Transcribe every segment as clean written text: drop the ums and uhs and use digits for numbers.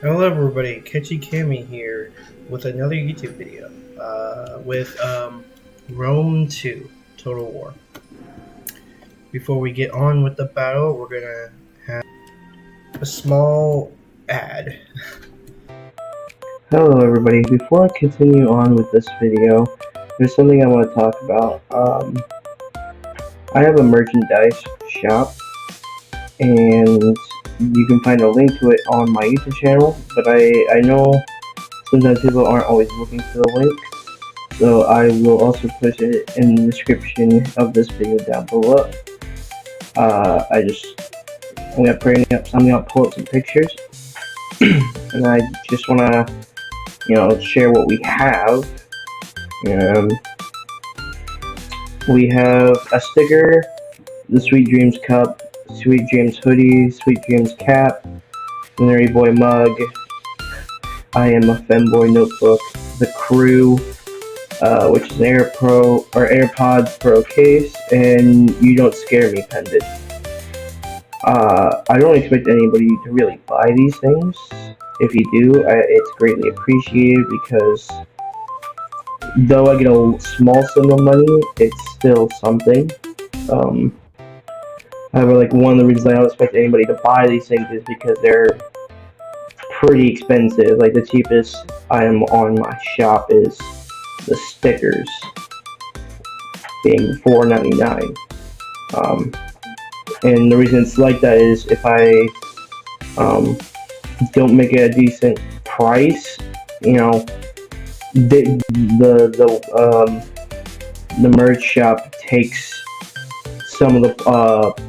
Hello everybody, Catchy Cammy here with another YouTube video with Rome 2 Total War. Before we get on with the battle, we're gonna have a small ad. Hello everybody, before I continue on with this video, there's something I want to talk about. I have a merchandise shop, and you can find a link to it on my YouTube channel, but I know sometimes people aren't always looking for the link, so I will also put it in the description of this video down below. I'm gonna pull up some pictures, and I just want to share what we have. We have a sticker, the Sweet Dreams cup, Sweet Dreams hoodie, Sweet Dreams cap, Larry Boy mug, I Am a Femboy notebook, the Crew, which is an AirPods Pro case, and You Don't Scare Me pendant. I don't expect anybody to really buy these things. If you do, it's greatly appreciated because though I get a small sum of money, it's still something. However, one of the reasons I don't expect anybody to buy these things is because they're pretty expensive. Like, the cheapest item on my shop is the stickers, being $4.99. And the reason it's like that is if I don't make it a decent price, the merch shop takes some of the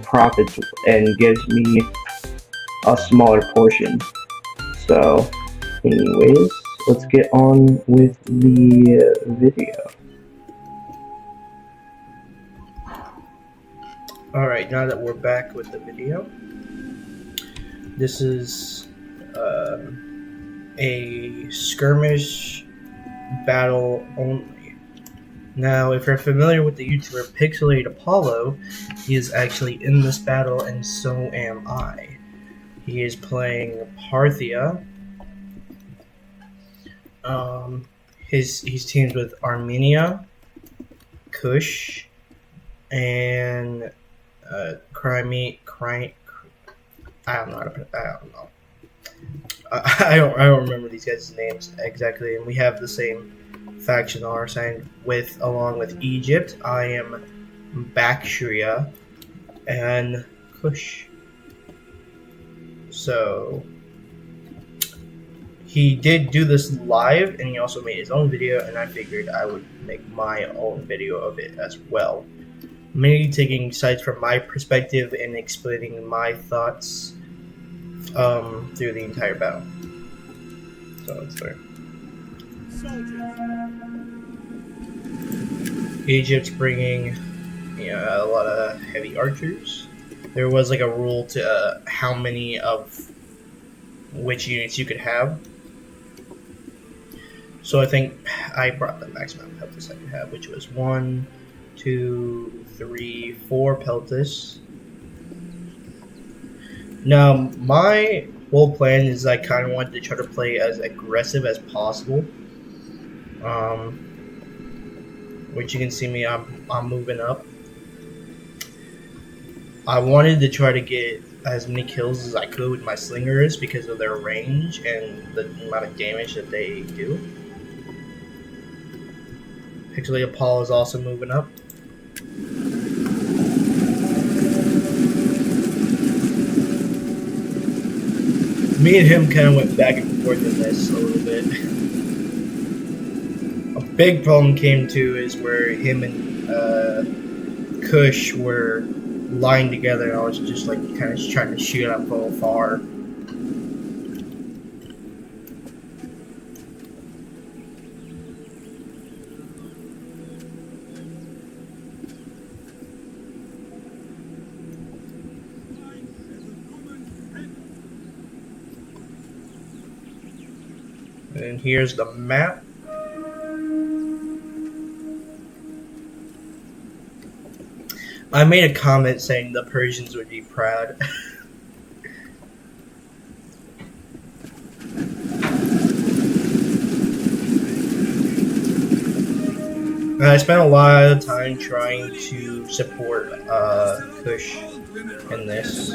profits and gives me a smaller portion. So anyways, let's get on with the video. Alright, now that we're back with the video, this is a skirmish battle only. Now, if you're familiar with the YouTuber Pixelated Apollo, he is actually in this battle, and so am I. He is playing Parthia. He's teamed with Armenia, Kush, and Crimea. I don't know how to put it. I don't know. I don't remember these guys' names exactly, and we have the same faction on our side along with Egypt. I am Bactria and Kush. So he did do this live, and he also made his own video, and I figured I would make my own video of it as well. Mainly taking sides from my perspective and explaining my thoughts through the entire battle. So let's start. Egypt's bringing a lot of heavy archers. There was a rule to how many of which units you could have. So I think I brought the maximum peltis I could have, which was 1, 2, 3, 4 peltis. Now, my whole plan is I kind of wanted to try to play as aggressive as possible. Which you can see me, I'm moving up. I wanted to try to get as many kills as I could with my slingers because of their range and the amount of damage that they do. Pixelated Apollo is also moving up. Me and him kind of went back and forth in this a little bit. A big problem came to is where him and Kush were lying together, and I was just kind of trying to shoot up from afar. And here's the map. I made a comment saying the Persians would be proud. And I spent a lot of time trying to support Kush in this.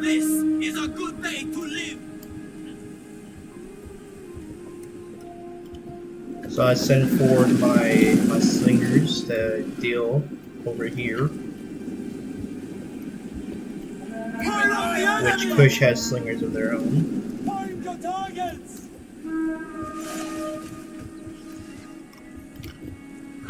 This is a good day to live. So I send forward my slingers to deal over here, which Kush has slingers of their own. Find your targets.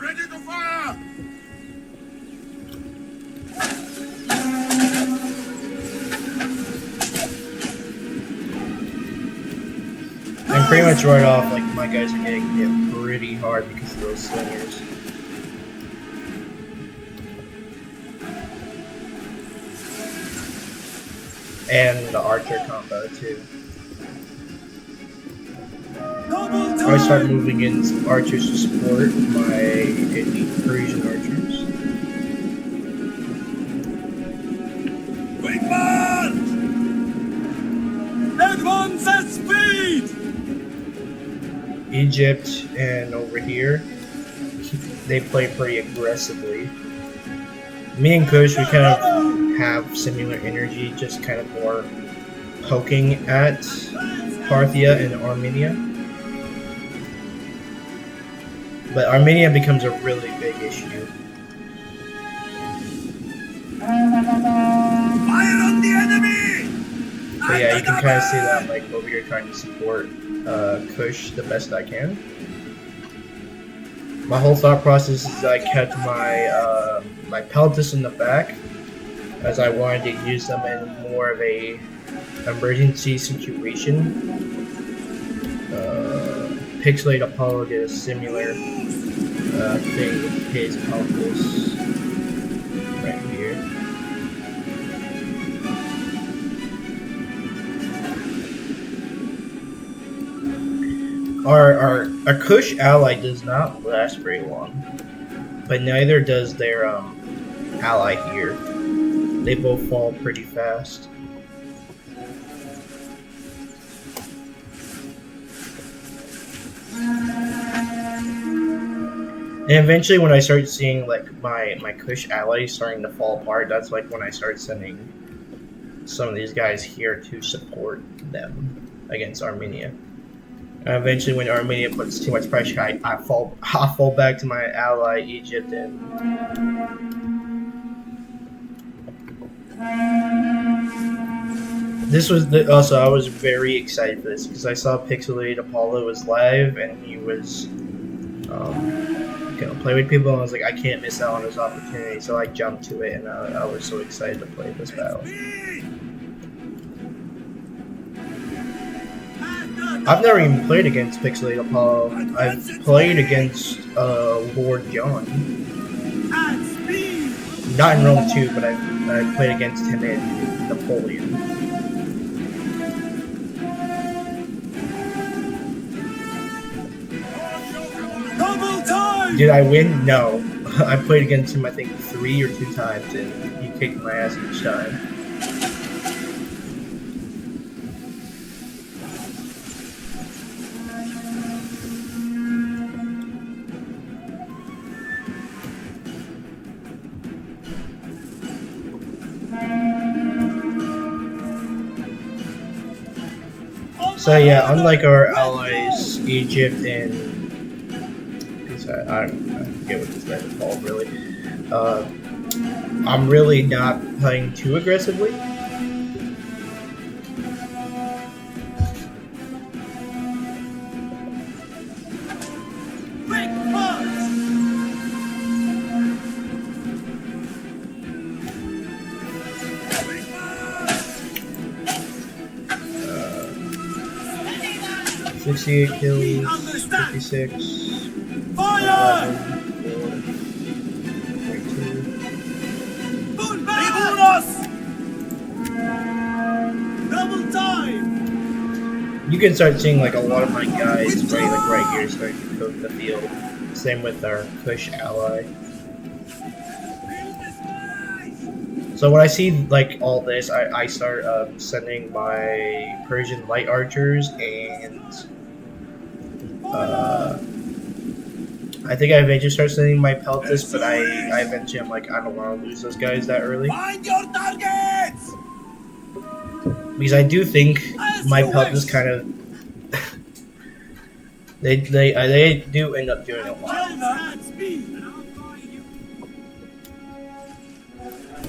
Ready to fire. And pretty much right off, like, my guys are getting hit pretty hard because of those slingers. And the archer combo too. I start moving in some archers to support my elite Parisian archers. Quick march! Advance at speed! Egypt and over here, they play pretty aggressively. Me and Kush, we kind of have similar energy, just kind of more poking at Parthia and Armenia. But Armenia becomes a really big issue. Fire on the enemy! So yeah, you can kind of see that I'm like over here trying to support Kush the best I can. My whole thought process is I kept my my peltas in the back, as I wanted to use them in more of a emergency situation. Pixelated Apollo did a similar thing with his peltas right here. Our Kush ally does not last very long, but neither does their ally here. They both fall pretty fast. And eventually, when I start seeing like my Kush allies starting to fall apart, that's like when I start sending some of these guys here to support them against Armenia. And eventually, when Armenia puts too much pressure, I fall back to my ally Egypt and. This was also I was very excited for this because I saw Pixelated Apollo was live and he was gonna play with people and I was like, I can't miss out on this opportunity, so I jumped to it and I was so excited to play this battle. I've never even played against Pixelated Apollo. I've played against Lord John. Not in Rome 2, but I played against him in Napoleon. Did I win? No. I played against him I think 3 or 2 times and he kicked my ass each time. So yeah, unlike our allies, Egypt and I forget what this guy is called really. I'm really not playing too aggressively. Uh, 68 kills, 56. Fire! 32. Double time! You can start seeing like a lot of my guys right here starting to cook the field. Same with our Kush ally. So when I see like all this, I start sending my Persian light archers and I think I eventually start sending my peltists, but I eventually I'm like I don't want to lose those guys that early Find your targets! because I do think As my you peltists wish. kind of they do end up doing a lot. At speed.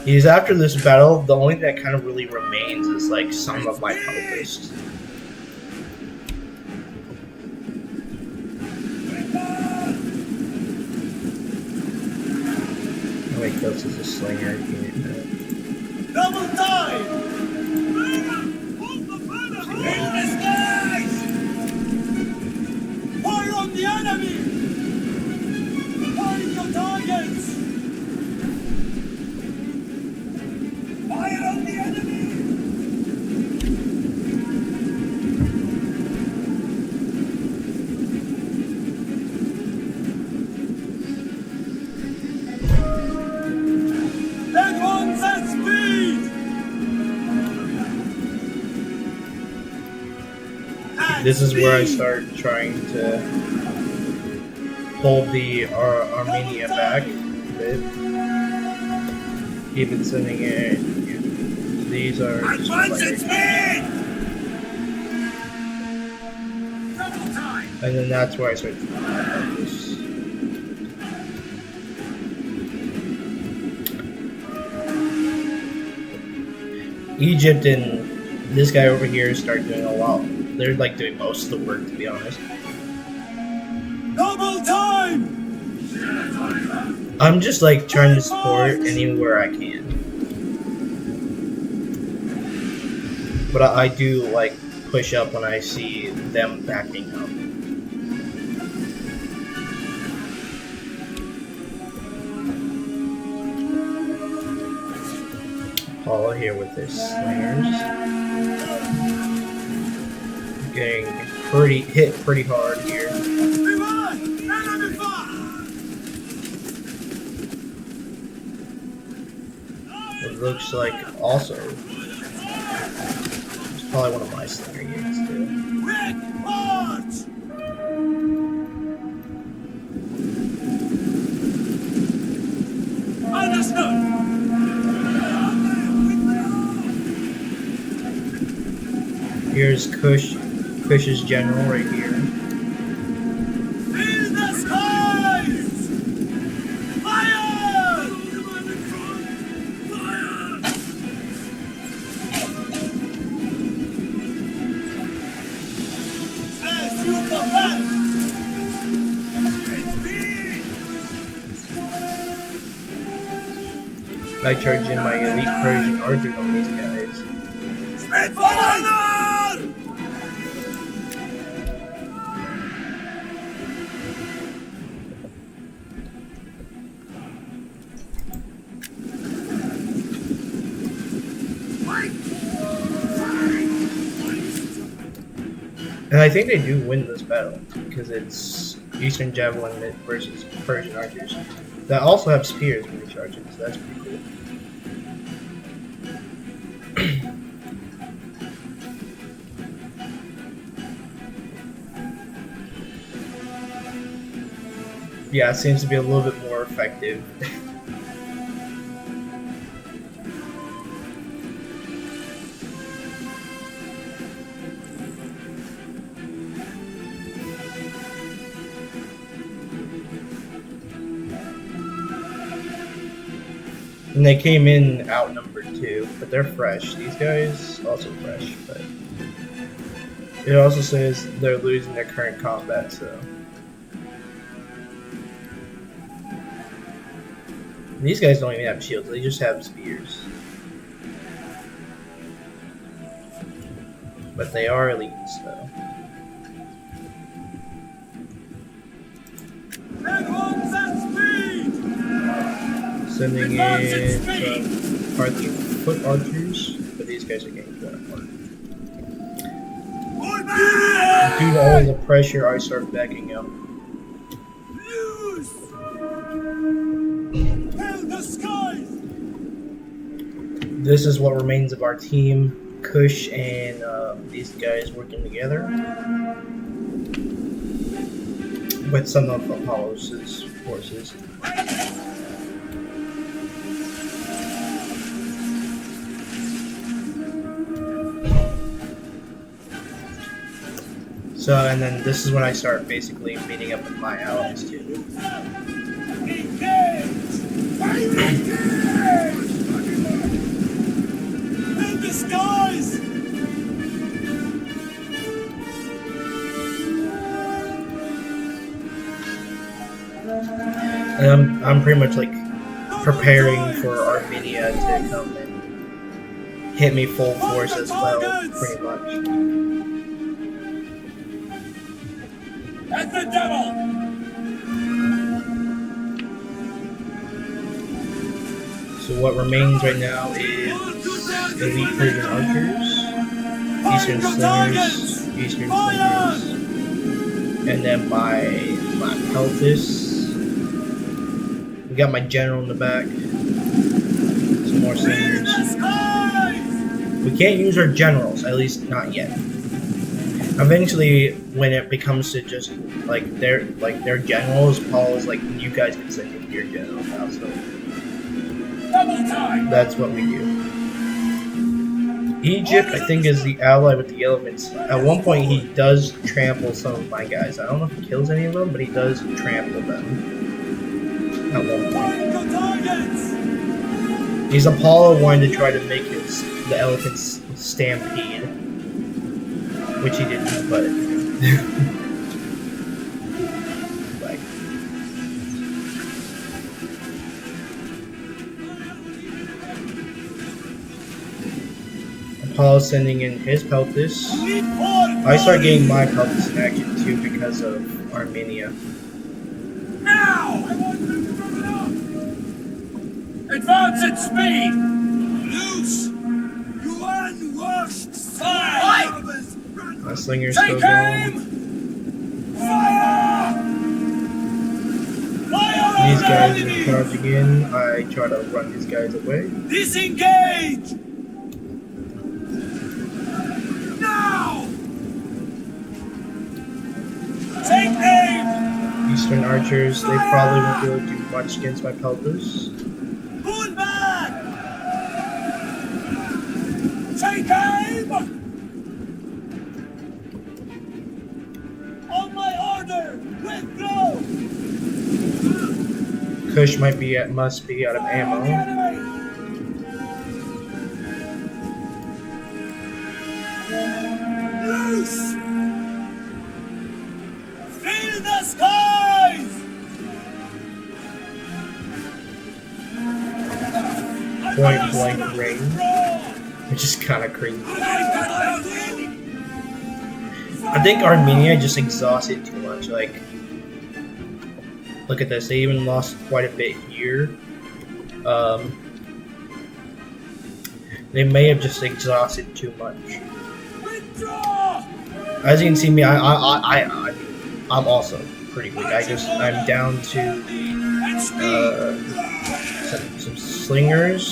Because after this battle, the only thing that kind of really remains is like some of my peltists. How many kills is a slinger? Double time! In the skies! Fire on the enemy! Find your targets! Fire on the enemy! Advance at speed! This is where I start trying to hold the Armenia back a bit. Even sending it. These are just Advance at like, speed! Double time! and then that's where I start to focus. Egypt and this guy over here start doing a lot. They're like doing most of the work, to be honest. Double time! I'm just like trying to support anywhere I can. But I do like push up when I see them backing up. Apollo here with his slingers. Getting hit pretty hard here. Enemy fire! It looks like also it's probably one of my slinger units too. Quick march! Understood! Here's Kush's general right here. In the skies! Fire! Fire! As you command! I charge in my elite Persian archers on these guys. Speed forward! And I think they do win this battle because it's Eastern Javelin versus Persian archers that also have spears when they charge in, so that's pretty cool. Yeah, it seems to be a little bit more effective. And they came in outnumbered too, but they're fresh. These guys also fresh, but it also says they're losing their current combat, so these guys don't even have shields, they just have spears. But they are elites, so. Advance at speed! Sending in some foot archers, but these guys are getting torn apart. Due to all the pressure, I start backing up. Loose! Hell the skies! This is what remains of our team. Kush and these guys working together with some of Apollo's forces. So, and then this is when I start basically meeting up with my allies too. In disguise! And I'm pretty much like preparing for Armenia to come and hit me full force as well, pretty much. At the devil! So what remains right now is elite Persian archers, eastern slingers, and then my peltis. We got my general in the back. Some more slingers. We can't use our generals, at least not yet. Eventually, when it becomes to just like their generals, Paul is like, you guys can send in your general now. So that's what we do. Egypt, I think, is the ally with the elephants. At one point, he does trample some of my guys. I don't know if he kills any of them, but he does trample them. At one point. He's Apollo wanting to try to make the elephants stampede, which he didn't, but like Apollo sending in his peltis. I start getting my peltis in action too because of Armenia. Now! Advance at speed! Loose! You unwashed fire! My slinger's still Take going. aim! Fire! Fire These on guys are enemy! charging in. I try to run these guys away. Disengage! Now! Take aim! Eastern archers, they probably won't be able to do much against my peltis. Pull back! Take aim! On my order! Withdraw! Kush must be out of ammo. Loose! Fill the skies! Point blank range, which is kind of crazy. I think Armenia just exhausted too much. Like, look at this. They even lost quite a bit here. They may have just exhausted too much. As you can see, I'm also pretty weak. I'm down to some slingers,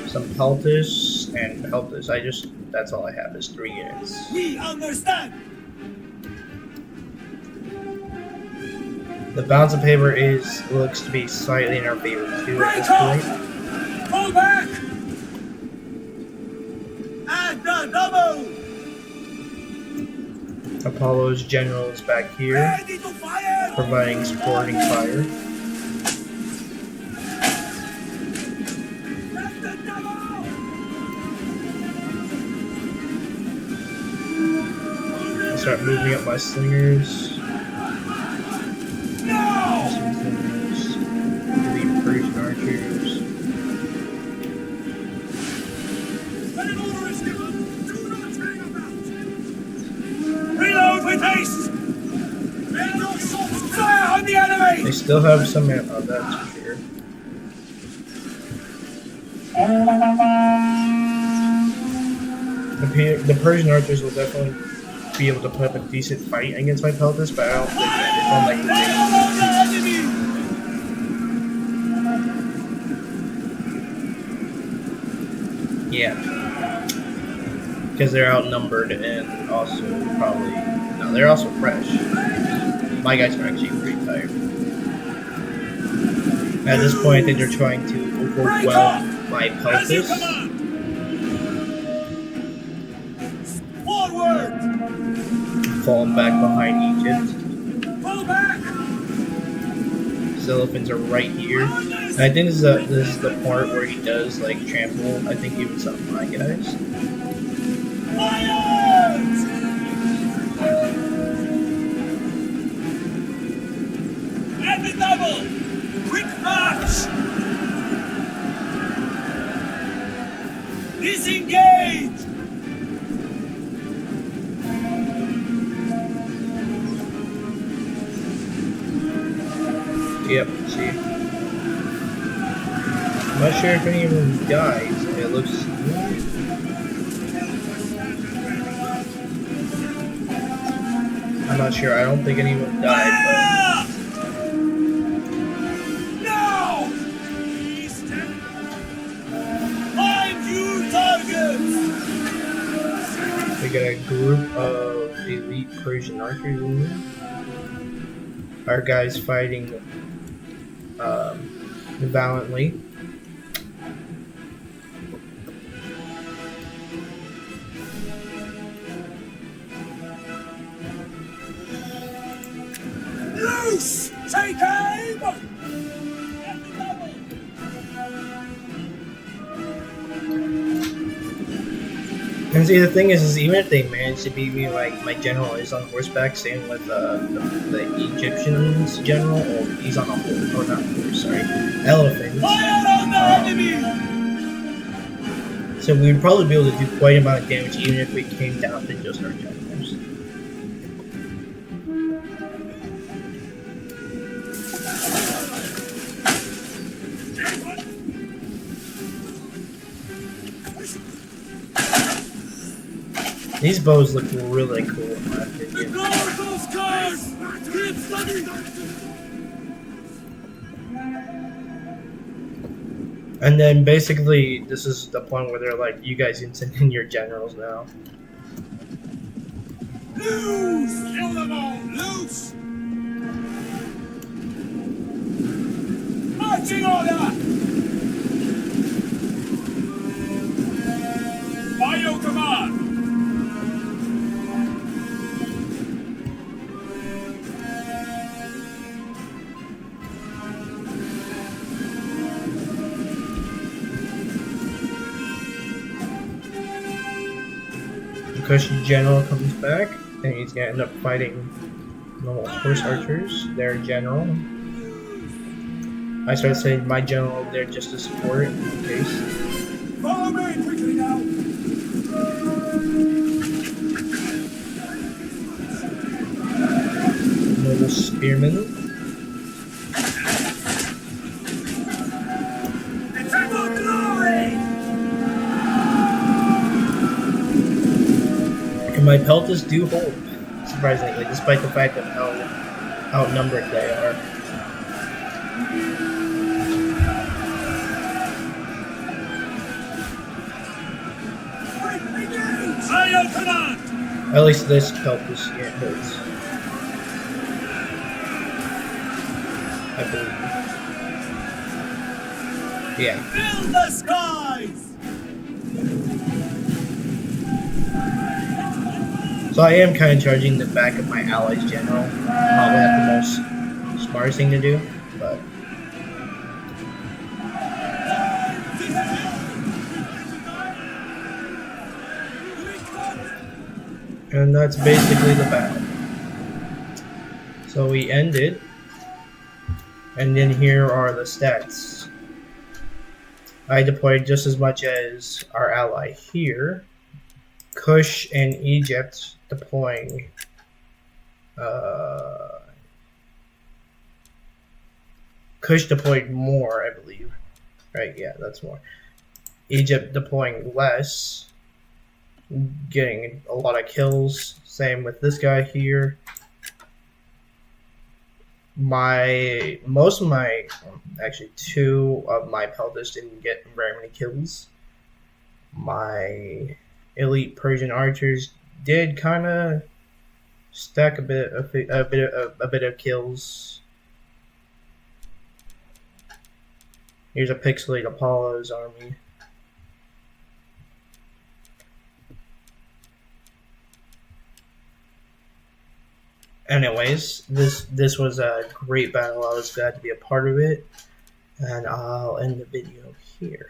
some peltis, and peltis. That's all I have is 3 units. We understand. The balance of paper looks to be slightly in our favor too at this point. Pull back. At the double. Apollo's general is back here, Ready to fire. providing supporting fire. At the double. I start moving up my slingers. Now. Some slingers. Elite Persian archers. When an order is given, do not hang about. Reload with haste. Fire on the enemy. They still have some ammo, that's for sure. The Persian archers will definitely be able to put up a decent fight against my peltis, but I don't think that it's unlikely. Fire on the enemy. Yeah. Because they're outnumbered and also probably... No, they're also fresh. My guys are actually pretty tired. At this point, I think they're trying to overwhelm my pelvis. Forward! Falling back behind Egypt. Pull back! His elephants are right here. And I think this is the part where he does like trample. I think even some of my guys. Fires! At the double! Quick march! Disengage! Yep, see. I'm not sure if any of them dies. It looks... I'm not sure. I don't think any of them died, Now! Find you targets! but we got a group of elite Persian archers in here. Our guys fighting valiantly. Loose! Take aim! And see, the thing is even if they manage to beat me, like my general is on horseback, same with the Egyptians general, or he's on a horse, or not horse, sorry, elephant. Fire on the enemy! So we'd probably be able to do quite a amount of damage even if we came down to just our generals. These bows look really cool in my opinion. Those cars! Keep studying! And then basically this is the point where they're like, you guys can send in your generals now. Loose! Kill them all! Loose! Marching order! By your command! Kush's general comes back, and he's gonna end up fighting normal horse archers, their general. I started saying my general over there just to support in case. Follow me quickly now! Noble spearmen. Attack for glory! And my peltas do hold, surprisingly, despite the fact of how outnumbered they are. By your command! At least this peltas hurts. I believe. Yeah. Fill the skies! So I am kind of charging the back of my allies general. Probably not the most smartest thing to do, but and that's basically the battle. So we ended, and then here are the stats. I deployed just as much as our ally here. Kush and Egypt deploying Kush deployed more, I believe. Right, yeah, that's more. Egypt deploying less, getting a lot of kills. Same with this guy here. Actually two of my peltas didn't get very many kills. my elite Persian archers did kind of stack a bit of kills. Here's a Pixelated Apollo's army. Anyways, this was a great battle. I was glad to be a part of it, and I'll end the video here.